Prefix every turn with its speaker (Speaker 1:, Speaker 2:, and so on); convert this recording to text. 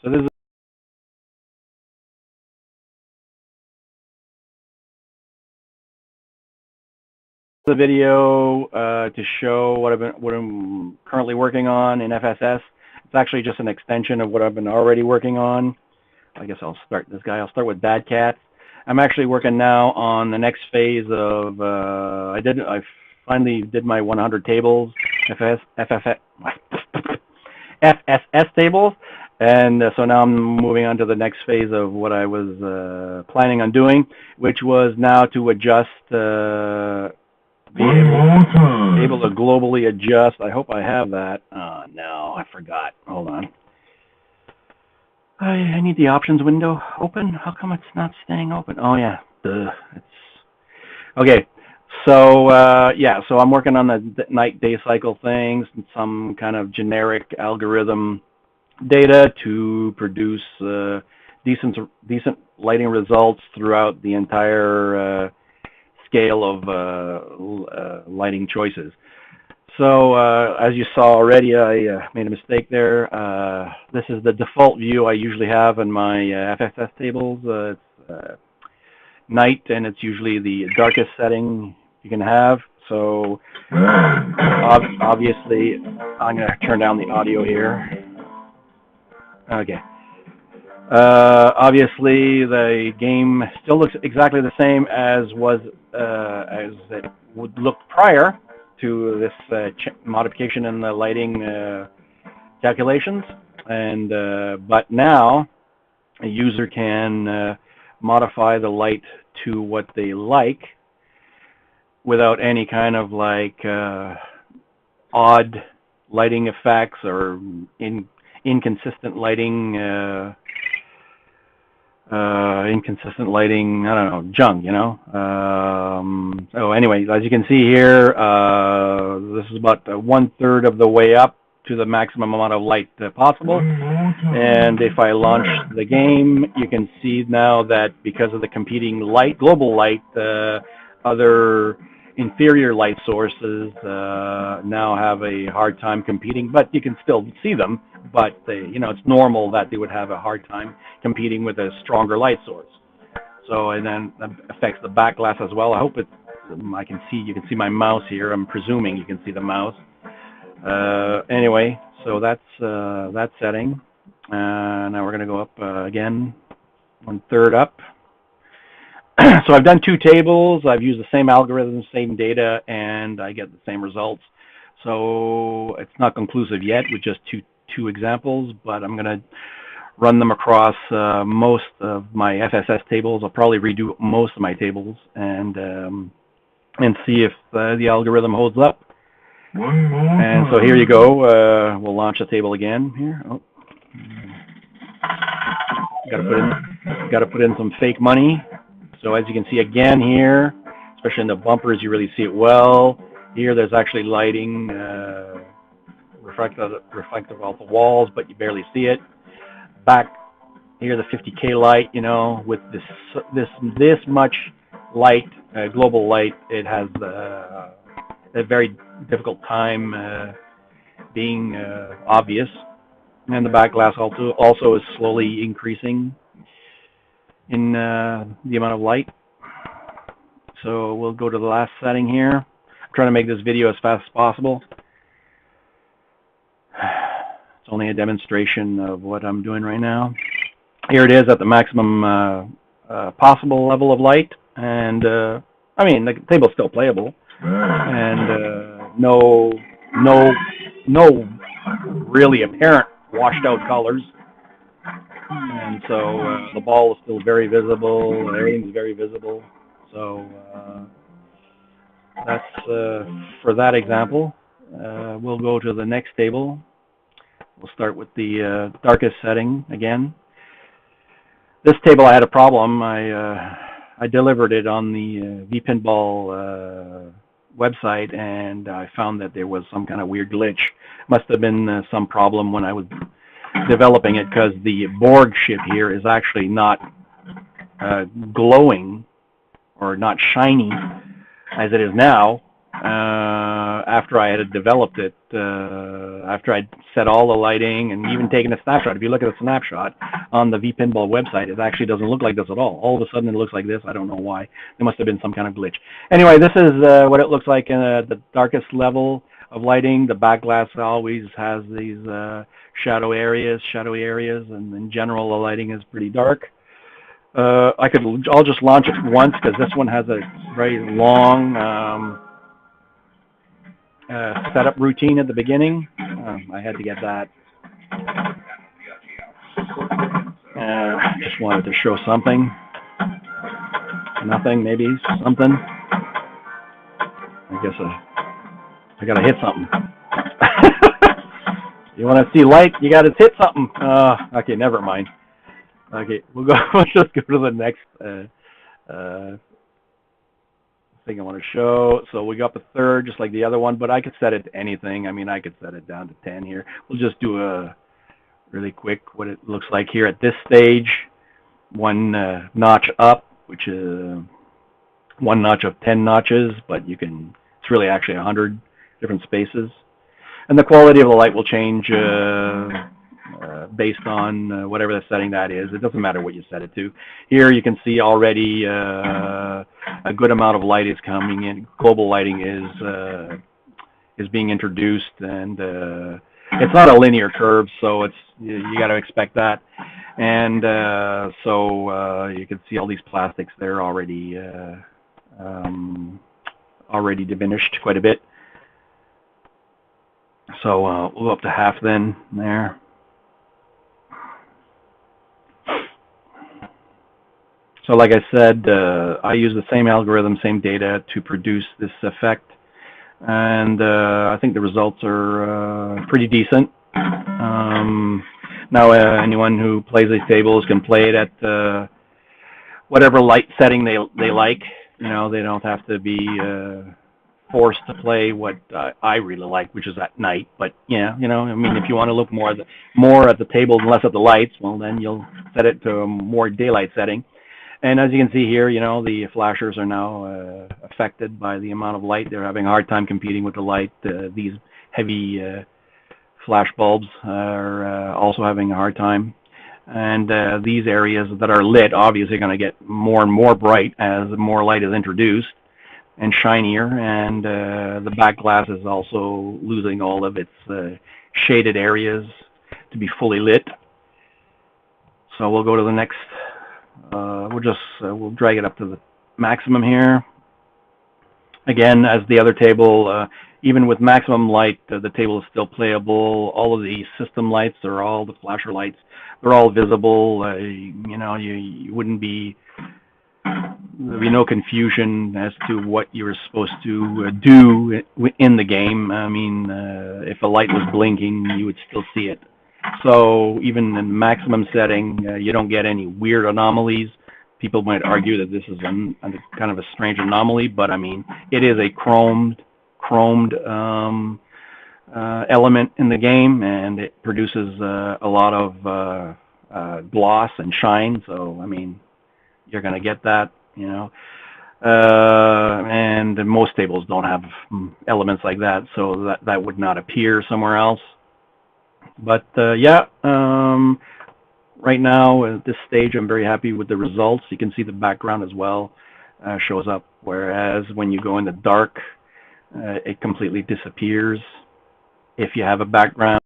Speaker 1: So this is the video to show what I'm currently working on in FSS. It's actually just an extension of what I've been already working on. I guess I'll start this guy. I'll start with bad cats. I'm actually working now on the next phase of. I finally did my 100 tables, FSS tables, and so now I'm moving on to the next phase of what I was planning on doing, which was now to adjust. Be able to globally adjust. I hope I have that. Oh, no, I forgot. Hold on. I need the options window open. How come it's not staying open? Oh, yeah. It's okay. So, yeah, so I'm working on the night-day cycle things and some kind of generic algorithm data to produce decent lighting results throughout the entire scale of lighting choices. So as you saw already, I made a mistake there. This is the default view I usually have in my FSS tables. It's night, and it's usually the darkest setting you can have. So obviously, I'm going to turn down the audio here. Okay. Obviously, the game still looks exactly the same as it would look prior to this modification in the lighting calculations, and but now a user can modify the light to what they like without any kind of like odd lighting effects or inconsistent lighting. Inconsistent lighting, I don't know, junk, you know. So anyway, as you can see here, this is about 1/3 of the way up to the maximum amount of light possible. And if I launch the game, you can see now that because of the competing light, global light, other inferior light sources now have a hard time competing, but you can still see them. But you know, it's normal that they would have a hard time competing with a stronger light source. So, and then that affects the back glass as well. I hope you can see my mouse here. I'm presuming you can see the mouse. Anyway, so that's that setting. Now we're going to go up again, 1/3 up. So I've done 2 tables. I've used the same algorithm, same data, and I get the same results. So it's not conclusive yet with just two examples, but I'm going to run them across most of my FSS tables. I'll probably redo most of my tables and see if the algorithm holds up. And so here you go. We'll launch the table again here. Oh. Got to put in some fake money. So as you can see again here, especially in the bumpers, you really see it well. Here, there's actually lighting reflective off the walls, but you barely see it. Back here, the 50K light, you know, with this much light, global light, it has a very difficult time being obvious. And the back glass also is slowly increasing in the amount of light. So we'll go to the last setting here. I'm trying to make this video as fast as possible. It's only a demonstration of what I'm doing right now. Here it is at the maximum possible level of light, and I mean the table's still playable, and no really apparent washed out colors, and so the ball is still very visible. Everything's very visible. So that's for that example. We'll go to the next table. We'll start with the darkest setting again. This table I had a problem. I delivered it on the vPinball website, and I found that there was some kind of weird glitch. Must have been some problem when I was developing it, because the Borg chip here is actually not glowing or not shiny as it is now after I had developed it, after I'd set all the lighting and even taken a snapshot. If you look at a snapshot on the vPinball website, it actually doesn't look like this at all. All of a sudden it looks like this. I don't know why. There must have been some kind of glitch. Anyway, this is what it looks like in the darkest level of lighting. The back glass always has these shadowy areas, and in general the lighting is pretty dark. I'll just launch it once because this one has a very long setup routine at the beginning. I had to get that. Just wanted to show something. Nothing, maybe something. I guess I gotta hit something. You want to see light? You gotta hit something. Okay, never mind. Okay, we'll just go to the next thing I want to show. So we got the third, just like the other one, but I could set it to anything. I mean, I could set it down to 10 here. We'll just do a really quick what it looks like here at this stage. One notch up, which is one notch of 10 notches, but it's really actually 100 different spaces. And the quality of the light will change based on whatever the setting that is. It doesn't matter what you set it to. Here you can see already a good amount of light is coming in. Global lighting is being introduced, and it's not a linear curve, so you got to expect that. And so you can see all these plastics there already diminished quite a bit. So we'll go up to half then there. So like I said, I use the same algorithm, same data to produce this effect, and I think the results are pretty decent. Now anyone who plays these tables can play it at whatever light setting they like. You know, they don't have to be forced to play what I really like, which is at night. But yeah, you know, I mean, if you want to look more at the table and less at the lights, well, then you'll set it to a more daylight setting. And as you can see here, you know, the flashers are now affected by the amount of light. They're having a hard time competing with the light. These heavy flash bulbs are also having a hard time. And these areas that are lit obviously are going to get more and more bright as more light is introduced and shinier. And the back glass is also losing all of its shaded areas to be fully lit. So we'll go to the next. We'll drag it up to the maximum here. Again, as the other table, even with maximum light, the table is still playable. All of the system lights, or all the flasher lights, they're all visible. You know, you wouldn't be, there'd be no confusion as to what you were supposed to do in the game. I mean, if a light was blinking, you would still see it. So even in maximum setting, you don't get any weird anomalies. People might argue that this is kind of a strange anomaly, but I mean, it is a chromed element in the game, and it produces a lot of gloss and shine. So I mean, you're going to get that, you know. And most tables don't have elements like that, so that would not appear somewhere else. But yeah, right now at this stage, I'm very happy with the results. You can see the background as well shows up, whereas when you go in the dark, it completely disappears if you have a background.